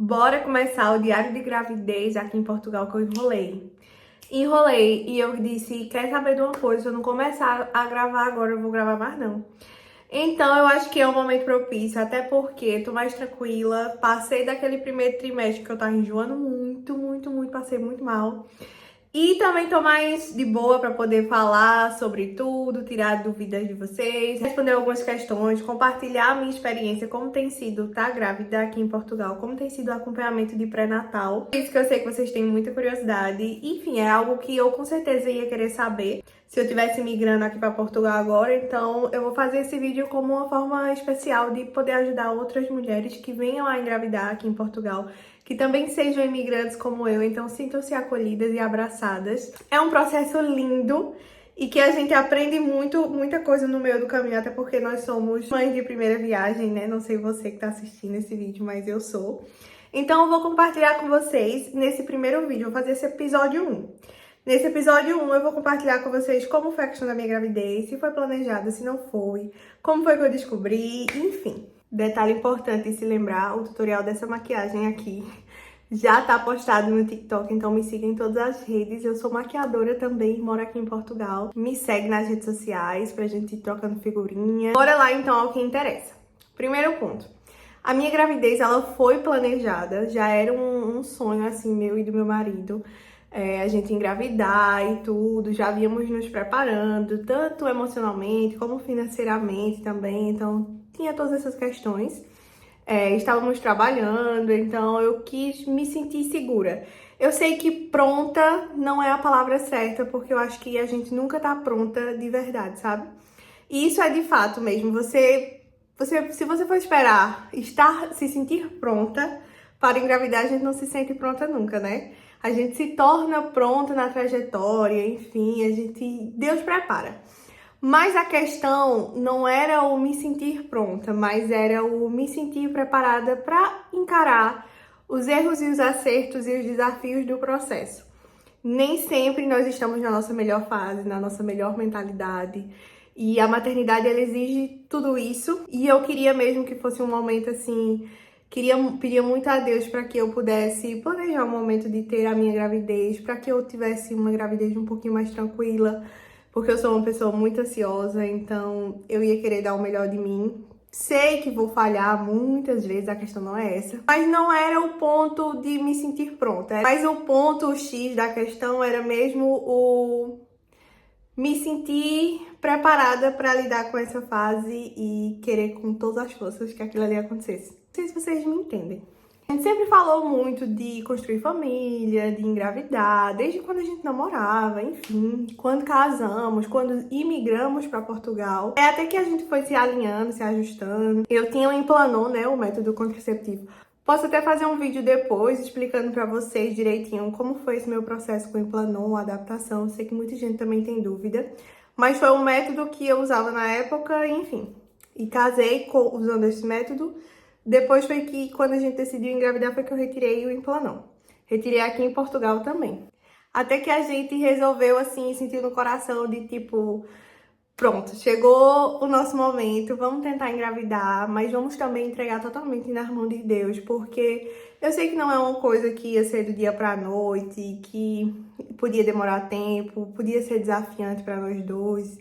Bora começar o diário de gravidez aqui em Portugal que eu enrolei e eu disse, quer saber de uma coisa? Se eu não começar a gravar agora, eu vou gravar mais não. Então eu acho que é um momento propício, até porque tô mais tranquila, passei daquele primeiro trimestre que eu tava enjoando muito, passei muito mal. E também tô mais de boa para poder falar sobre tudo, tirar dúvidas de vocês, responder algumas questões, compartilhar a minha experiência, como tem sido estar grávida aqui em Portugal, como tem sido o acompanhamento de pré-natal. Isso que eu sei que vocês têm muita curiosidade. Enfim, é algo que eu com certeza ia querer saber se eu estivesse migrando aqui para Portugal agora. Então eu vou fazer esse vídeo como uma forma especial de poder ajudar outras mulheres que venham a engravidar aqui em Portugal, que também sejam imigrantes como eu, então sintam-se acolhidas e abraçadas. É um processo lindo e que a gente aprende muita coisa no meio do caminho, até porque nós somos mães de primeira viagem, né? Não sei você que tá assistindo esse vídeo, mas eu sou. Então eu vou compartilhar com vocês nesse primeiro vídeo, vou fazer esse episódio 1. Nesse episódio 1 eu vou compartilhar com vocês como foi a questão da minha gravidez, se foi planejada, se não foi, como foi que eu descobri, enfim. Detalhe importante de se lembrar, o tutorial dessa maquiagem aqui já tá postado no TikTok, então me siga em todas as redes. Eu sou maquiadora também, moro aqui em Portugal. Me segue nas redes sociais pra gente ir trocando figurinha. Bora lá então ao que interessa. Primeiro ponto. A minha gravidez, ela foi planejada, já era um sonho assim meu e do meu marido. A gente engravidar e tudo, já havíamos nos preparando, tanto emocionalmente como financeiramente também, então tinha todas essas questões. Estávamos trabalhando, então eu quis me sentir segura. Eu sei que pronta não é a palavra certa, porque eu acho que a gente nunca tá pronta de verdade, sabe? E isso é de fato mesmo. Se você for esperar se sentir pronta para engravidar, a gente não se sente pronta nunca, né? A gente se torna pronta na trajetória, enfim, Deus prepara. Mas a questão não era o me sentir pronta, mas era o me sentir preparada para encarar os erros e os acertos e os desafios do processo. Nem sempre nós estamos na nossa melhor fase, na nossa melhor mentalidade. E a maternidade, ela exige tudo isso. E eu queria mesmo que fosse um momento assim, pedia muito a Deus para que eu pudesse planejar um momento de ter a minha gravidez, para que eu tivesse uma gravidez um pouquinho mais tranquila, porque eu sou uma pessoa muito ansiosa, então eu ia querer dar o melhor de mim. Sei que vou falhar muitas vezes, a questão não é essa. Mas não era o ponto de me sentir pronta. Mas o ponto X da questão era mesmo o me sentir preparada para lidar com essa fase e querer com todas as forças que aquilo ali acontecesse. Não sei se vocês me entendem. A gente sempre falou muito de construir família, de engravidar, desde quando a gente namorava, enfim, quando casamos, quando imigramos para Portugal. Até que a gente foi se alinhando, se ajustando. Eu tinha um Implanon, né, o método contraceptivo. Posso até fazer um vídeo depois explicando para vocês direitinho como foi esse meu processo com o Implanon, a adaptação. Sei que muita gente também tem dúvida, mas foi um método que eu usava na época, enfim. E casei usando esse método. Depois foi que, quando a gente decidiu engravidar, foi que eu retirei o Implanon. Retirei aqui em Portugal também. Até que a gente resolveu, assim, sentir no coração de tipo, pronto, chegou o nosso momento, vamos tentar engravidar, mas vamos também entregar totalmente nas mãos de Deus, porque eu sei que não é uma coisa que ia ser do dia pra noite, que podia demorar tempo, podia ser desafiante para nós dois,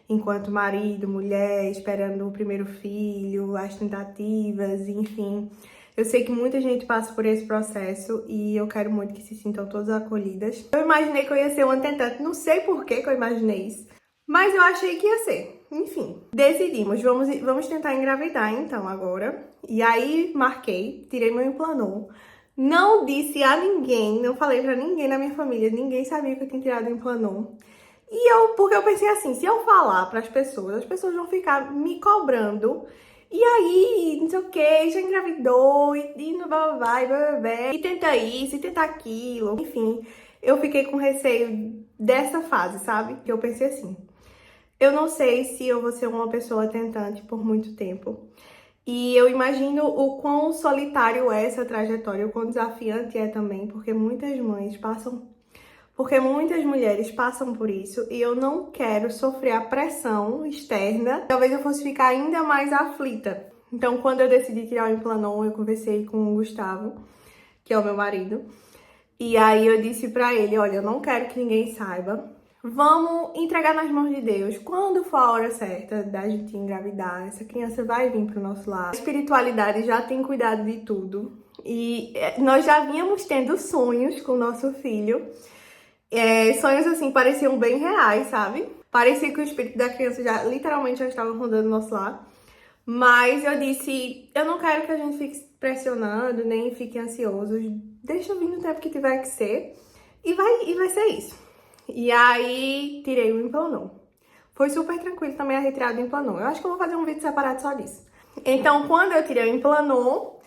enquanto marido, mulher, esperando o primeiro filho, as tentativas, enfim. Eu sei que muita gente passa por esse processo e eu quero muito que se sintam todas acolhidas. Eu imaginei que eu ia ser uma tentante, não sei por que eu imaginei isso, mas eu achei que ia ser. Enfim, decidimos, vamos tentar engravidar então agora. E aí marquei, tirei meu Implanon. Não disse a ninguém, não falei pra ninguém na minha família, ninguém sabia que eu tinha tirado o Implanon. Porque eu pensei assim, se eu falar para as pessoas vão ficar me cobrando. E aí, não sei o que, já engravidou, e no bababá, e tenta isso, e tenta aquilo. Enfim, eu fiquei com receio dessa fase, sabe? Que eu pensei assim, eu não sei se eu vou ser uma pessoa tentante por muito tempo. E eu imagino o quão solitário é essa trajetória, o quão desafiante é também, porque muitas mulheres passam por isso e eu não quero sofrer a pressão externa. Talvez eu fosse ficar ainda mais aflita. Então, quando eu decidi tirar o Implanon, eu conversei com o Gustavo, que é o meu marido. E aí eu disse pra ele, olha, eu não quero que ninguém saiba. Vamos entregar nas mãos de Deus. Quando for a hora certa da gente engravidar, essa criança vai vir pro nosso lar. A espiritualidade já tem cuidado de tudo. E nós já vínhamos tendo sonhos com o nosso filho. Sonhos assim, pareciam bem reais, sabe? Parecia que o espírito da criança já literalmente já estava rondando o nosso lar. Mas eu disse, eu não quero que a gente fique pressionando, nem fique ansioso. Deixa eu vir no tempo que tiver que ser. E vai ser isso. E aí, tirei o Implanon. Foi super tranquilo também a retirada do Implanon. Eu acho que eu vou fazer um vídeo separado só disso. Então, quando eu tirei o Implanon,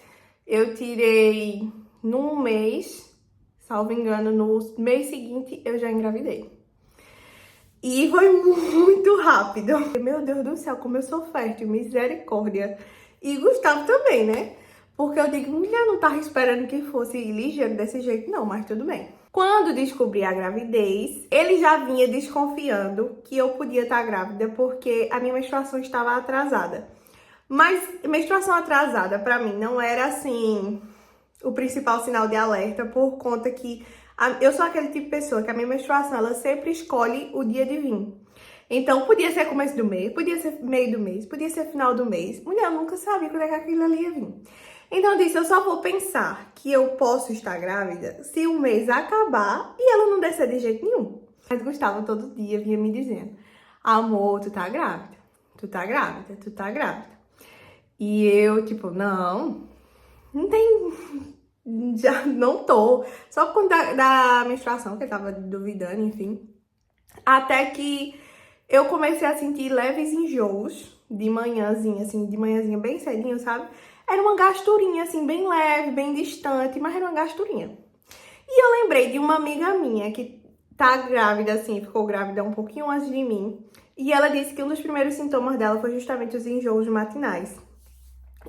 eu tirei num mês, salvo engano, no mês seguinte eu já engravidei. E foi muito rápido. Meu Deus do céu, como eu sou fértil, misericórdia. E Gustavo também, né? Porque eu digo, mulher, não tava esperando que fosse ligeiro desse jeito, não, mas tudo bem. Quando descobri a gravidez, ele já vinha desconfiando que eu podia estar grávida porque a minha menstruação estava atrasada. Mas menstruação atrasada, pra mim, não era, assim, o principal sinal de alerta, por conta que eu sou aquele tipo de pessoa que a minha menstruação, ela sempre escolhe o dia de vir. Então, podia ser começo do mês, podia ser meio do mês, podia ser final do mês. Mulher, eu nunca sabia quando é que aquilo ali ia vir. Então, eu disse, eu só vou pensar que eu posso estar grávida se o mês acabar e ela não descer de jeito nenhum. Mas Gustavo todo dia vinha me dizendo, amor, tu tá grávida, tu tá grávida, tu tá grávida. E eu, tipo, não tem, já não tô. Só por conta da menstruação, que eu tava duvidando, enfim. Até que eu comecei a sentir leves enjoos de manhãzinha, assim, de manhãzinha bem cedinho, sabe? Era uma gasturinha, assim, bem leve, bem distante, mas era uma gasturinha. E eu lembrei de uma amiga minha que tá grávida, assim, ficou grávida um pouquinho antes de mim. E ela disse que um dos primeiros sintomas dela foi justamente os enjoos matinais.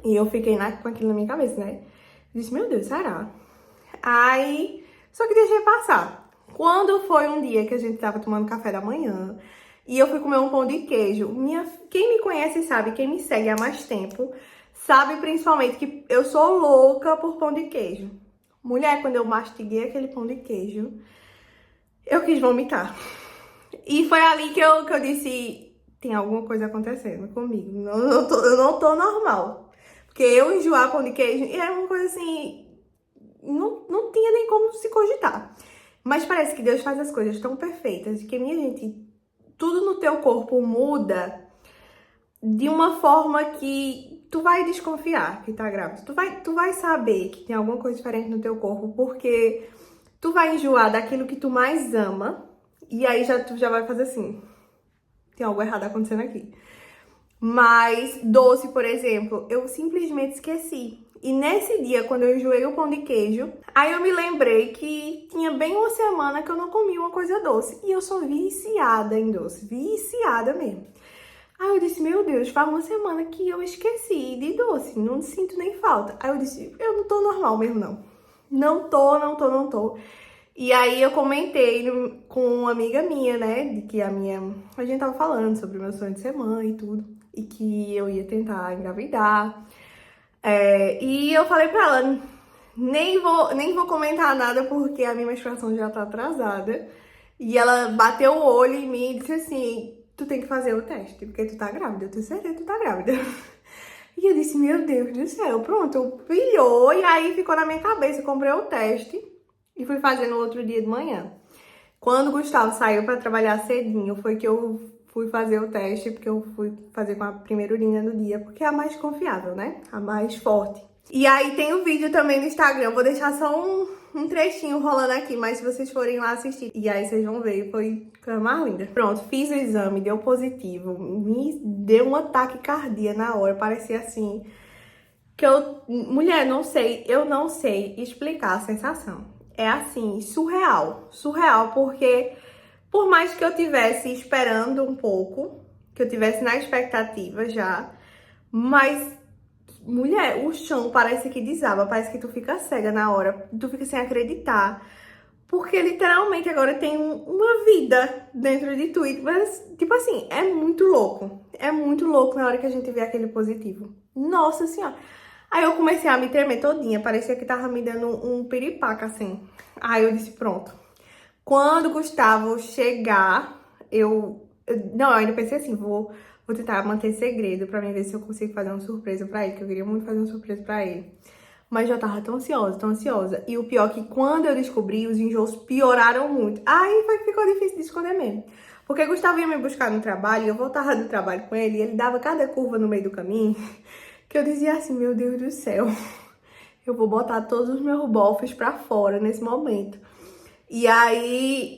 E eu fiquei com aquilo na minha cabeça, né? Eu disse, meu Deus, será? Aí, só que deixei passar. Quando foi um dia que a gente tava tomando café da manhã e eu fui comer um pão de queijo, quem me conhece sabe, quem me segue há mais tempo, sabe principalmente que eu sou louca por pão de queijo. Mulher, quando eu mastiguei aquele pão de queijo, eu quis vomitar. E foi ali que eu disse, tem alguma coisa acontecendo comigo, eu não tô normal. Porque eu enjoar pão de queijo era uma coisa assim, não tinha nem como se cogitar. Mas parece que Deus faz as coisas tão perfeitas, que, minha gente, tudo no teu corpo muda de uma forma que tu vai desconfiar que tá grávida. Tu vai saber que tem alguma coisa diferente no teu corpo, porque tu vai enjoar daquilo que tu mais ama, e aí tu já vai fazer assim, tem algo errado acontecendo aqui. Mas doce, por exemplo, eu simplesmente esqueci. E nesse dia, quando eu enjoei o pão de queijo, aí eu me lembrei que tinha bem uma semana que eu não comia uma coisa doce. E eu sou viciada em doce, viciada mesmo. Aí eu disse, meu Deus, faz uma semana que eu esqueci de doce, não sinto nem falta. Aí eu disse, eu não tô normal mesmo, não. Não tô. E aí eu comentei com uma amiga minha, né, de que a gente tava falando sobre o meu sonho de ser mãe e tudo. E que eu ia tentar engravidar. E eu falei pra ela, nem vou comentar nada porque a minha menstruação já tá atrasada. E ela bateu o olho em mim e disse assim, tu tem que fazer o teste, porque tu tá grávida, eu tenho certeza que tu tá grávida. E eu disse, meu Deus do céu, pronto, pilhou e aí ficou na minha cabeça. Eu comprei o teste e fui fazer no outro dia de manhã. Quando o Gustavo saiu pra trabalhar cedinho, foi que eu fui fazer o teste, porque eu fui fazer com a primeira urina do dia, porque é a mais confiável, né? A mais forte. E aí tem o vídeo também no Instagram, vou deixar só um trechinho rolando aqui, mas se vocês forem lá assistir, e aí vocês vão ver, foi coisa mais linda. Pronto, fiz o exame, deu positivo, me deu um ataque cardíaco na hora, parecia assim, que mulher, eu não sei explicar a sensação. É assim, surreal, porque por mais que eu tivesse esperando um pouco, que eu tivesse na expectativa já, mas, mulher, o chão parece que desaba, parece que tu fica cega na hora, tu fica sem acreditar, porque literalmente agora tem uma vida dentro de tu, mas, tipo assim, é muito louco na hora que a gente vê aquele positivo. Nossa Senhora! Aí eu comecei a me tremer todinha, parecia que tava me dando um piripaca, assim. Aí eu disse, pronto. Quando o Gustavo chegar, não, eu ainda pensei assim, vou tentar manter segredo pra mim ver se eu consigo fazer uma surpresa pra ele, que eu queria muito fazer uma surpresa pra ele. Mas já tava tão ansiosa, tão ansiosa. E o pior é que quando eu descobri, os enjoos pioraram muito. Aí foi que ficou difícil de esconder mesmo. Porque Gustavo ia me buscar no trabalho, e eu voltava do trabalho com ele, e ele dava cada curva no meio do caminho, que eu dizia assim, meu Deus do céu, eu vou botar todos os meus bofes pra fora nesse momento. E aí,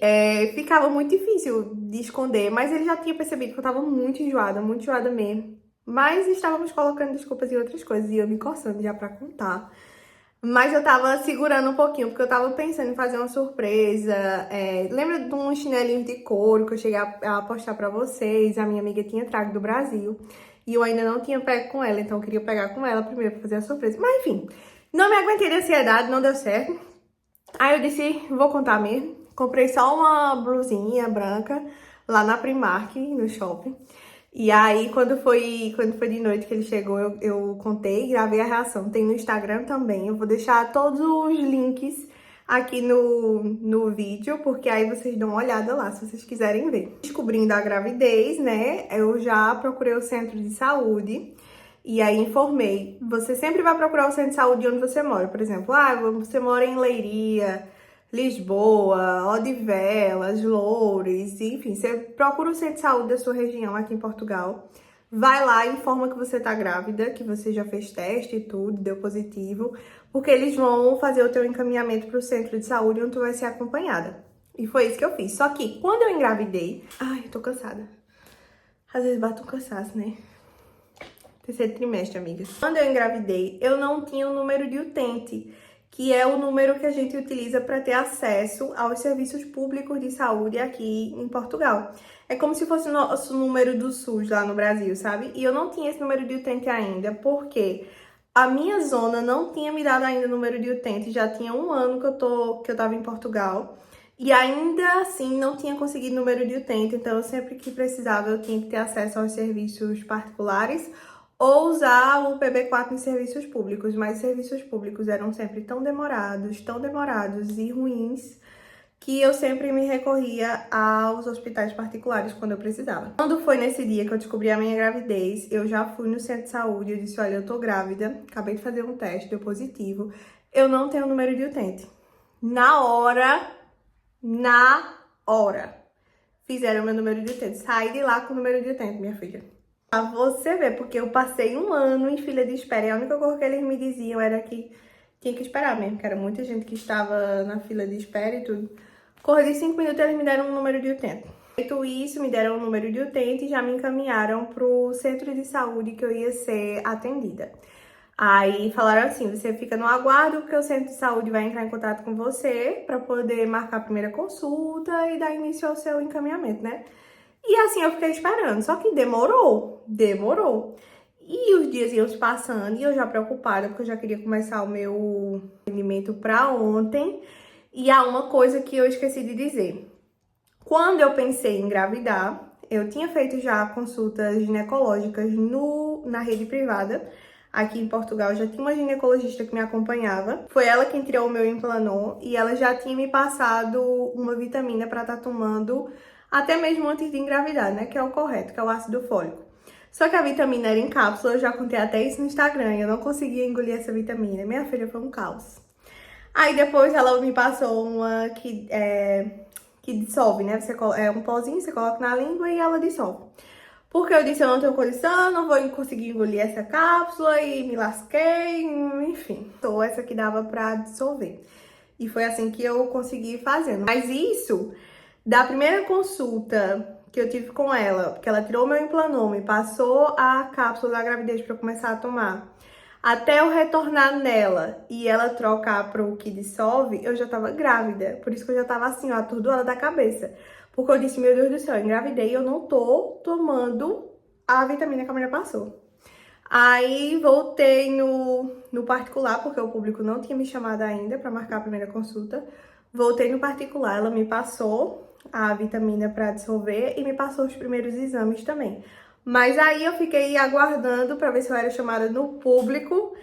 ficava muito difícil de esconder, mas ele já tinha percebido que eu tava muito enjoada mesmo. Mas estávamos colocando desculpas em outras coisas, e eu me coçando já pra contar. Mas eu tava segurando um pouquinho, porque eu tava pensando em fazer uma surpresa. Lembra de uns chinelinhos de couro que eu cheguei a postar pra vocês? A minha amiga tinha trago do Brasil. E eu ainda não tinha pego com ela, então eu queria pegar com ela primeiro pra fazer a surpresa. Mas enfim, não me aguentei de ansiedade, não deu certo. Aí eu disse, vou contar mesmo. Comprei só uma blusinha branca lá na Primark, no shopping. E aí, quando foi de noite que ele chegou, eu contei e gravei a reação. Tem no Instagram também. Eu vou deixar todos os links aqui no vídeo, porque aí vocês dão uma olhada lá, se vocês quiserem ver. Descobrindo a gravidez, né, eu já procurei o centro de saúde. E aí informei, você sempre vai procurar o centro de saúde onde você mora. Por exemplo, você mora em Leiria, Lisboa, Odivelas, Loures, enfim, você procura o centro de saúde da sua região aqui em Portugal. Vai lá e informa que você tá grávida, que você já fez teste e tudo, deu positivo, porque eles vão fazer o teu encaminhamento pro centro de saúde onde tu vai ser acompanhada. E foi isso que eu fiz. Só que quando eu engravidei... Ai, eu tô cansada. Às vezes bate um cansaço, né? Terceiro trimestre, amigas. Quando eu engravidei, eu não tinha o número de utente, que é o número que a gente utiliza para ter acesso aos serviços públicos de saúde aqui em Portugal. É como se fosse o nosso número do SUS lá no Brasil, sabe? E eu não tinha esse número de utente ainda, porque a minha zona não tinha me dado ainda o número de utente. Já tinha um ano que eu tava em Portugal. E ainda assim não tinha conseguido número de utente, então eu sempre que precisava eu tinha que ter acesso aos serviços particulares ou usar o PB4 em serviços públicos, mas os serviços públicos eram sempre tão demorados e ruins, que eu sempre me recorria aos hospitais particulares quando eu precisava. Quando foi nesse dia que eu descobri a minha gravidez, eu já fui no centro de saúde, eu disse, olha, eu tô grávida, acabei de fazer um teste, deu positivo, eu não tenho número de utente. Na hora, fizeram meu número de utente. Saí de lá com o número de utente, minha filha. Pra você ver, porque eu passei um ano em fila de espera e a única coisa que eles me diziam era que tinha que esperar mesmo, que era muita gente que estava na fila de espera e tudo. Corri de 5 minutos, eles me deram um número de utente. Feito isso, me deram um número de utente e já me encaminharam pro centro de saúde que eu ia ser atendida. Aí falaram assim, você fica no aguardo porque o centro de saúde vai entrar em contato com você para poder marcar a primeira consulta e dar início ao seu encaminhamento, né? E assim eu fiquei esperando, só que demorou. E os dias iam se passando e eu já preocupada porque eu já queria começar o meu atendimento para ontem. E há uma coisa que eu esqueci de dizer. Quando eu pensei em engravidar, eu tinha feito já consultas ginecológicas na rede privada. Aqui em Portugal já tinha uma ginecologista que me acompanhava. Foi ela quem tirou o meu Implanon e ela já tinha me passado uma vitamina para estar tomando até mesmo antes de engravidar, né? Que é o correto, que é o ácido fólico. Só que a vitamina era em cápsula, eu já contei até isso no Instagram, e eu não conseguia engolir essa vitamina. Minha filha, foi um caos. Aí depois ela me passou uma que dissolve, né? É um pozinho, você coloca na língua e ela dissolve. Porque eu disse, eu não tenho condição, não vou conseguir engolir essa cápsula e me lasquei, enfim. Então essa que dava pra dissolver. E foi assim que eu consegui ir fazendo. Mas isso, da primeira consulta que eu tive com ela, porque ela tirou meu Implanon, me passou a cápsula da gravidez pra eu começar a tomar, até eu retornar nela e ela trocar pro que dissolve, eu já tava grávida. Por isso que eu já tava assim, ó, atordoada da cabeça. Porque eu disse, meu Deus do céu, eu engravidei e eu não tô tomando a vitamina que a mulher passou. Aí voltei no particular, porque o público não tinha me chamado ainda pra marcar a primeira consulta. Voltei no particular, ela me passou a vitamina pra dissolver e me passou os primeiros exames também. Mas aí eu fiquei aguardando pra ver se eu era chamada no público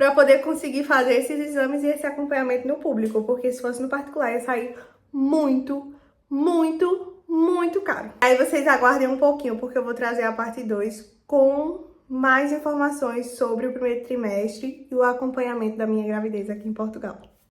para poder conseguir fazer esses exames e esse acompanhamento no público, porque se fosse no particular ia sair muito, muito, muito caro. Aí vocês aguardem um pouquinho, porque eu vou trazer a parte 2 com mais informações sobre o primeiro trimestre e o acompanhamento da minha gravidez aqui em Portugal.